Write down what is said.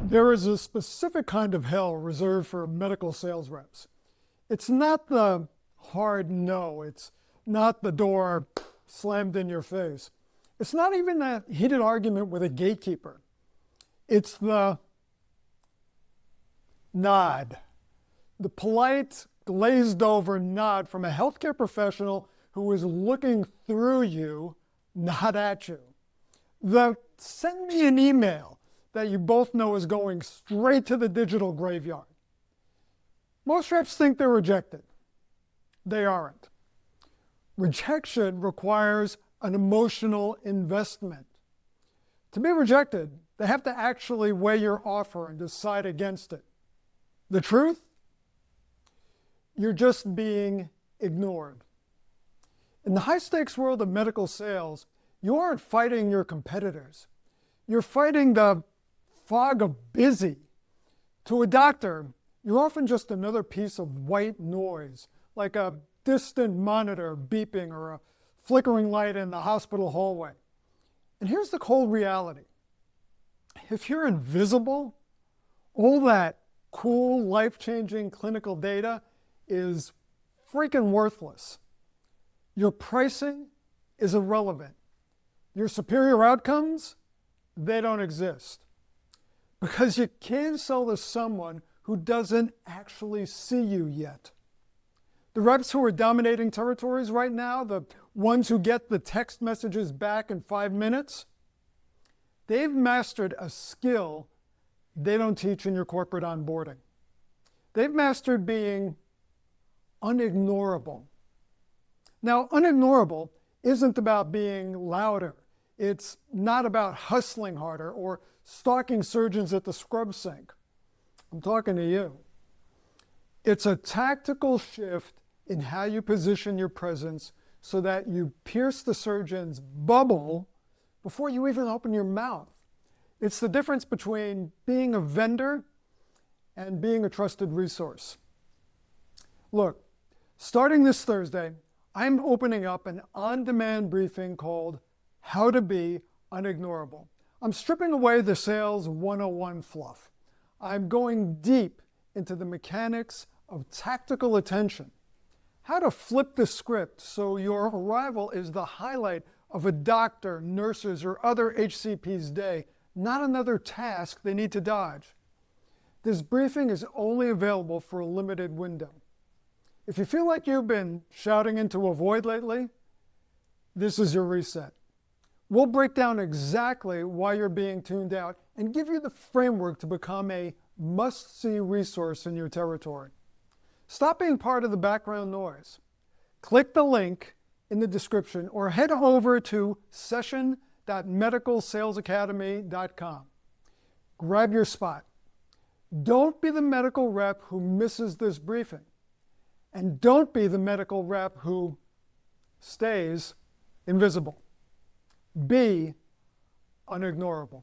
There is a specific kind of hell reserved for medical sales reps. It's not the hard no. It's not the door slammed in your face. It's not even that heated argument with a gatekeeper. It's the nod, the polite, glazed over nod from a healthcare professional who is looking through you, not at you. The send me an email that you both know is going straight to the digital graveyard. Most reps think they're rejected. They aren't. Rejection requires an emotional investment. To be rejected, they have to actually weigh your offer and decide against it. The truth? You're just being ignored. In the high-stakes world of medical sales, you aren't fighting your competitors. You're fighting the fog of busy. To a doctor, you're often just another piece of white noise, like a distant monitor beeping or a flickering light in the hospital hallway. And here's the cold reality. If you're invisible, all that cool, life-changing clinical data is freaking worthless. Your pricing is irrelevant. Your superior outcomes, they don't exist. Because you can't sell to someone who doesn't actually see you yet. The reps who are dominating territories right now, the ones who get the text messages back in 5 minutes, they've mastered a skill they don't teach in your corporate onboarding. They've mastered being unignorable. Now, unignorable isn't about being louder. It's not about hustling harder or stalking surgeons at the scrub sink. I'm talking to you. It's a tactical shift in how you position your presence so that you pierce the surgeon's bubble before you even open your mouth. It's the difference between being a vendor and being a trusted resource. Look, starting this Thursday, I'm opening up an on-demand briefing called How to Be Unignorable. I'm stripping away the sales 101 fluff. I'm going deep into the mechanics of tactical attention. How to flip the script so your arrival is the highlight of a doctor, nurses, or other HCP's day, not another task they need to dodge. This briefing is only available for a limited window. If you feel like you've been shouting into a void lately, this is your reset. We'll break down exactly why you're being tuned out and give you the framework to become a must-see resource in your territory. Stop being part of the background noise. Click the link in the description or head over to session.medicalsalesacademy.com. Grab your spot. Don't be the medical rep who misses this briefing. And don't be the medical rep who stays invisible. Be unignorable.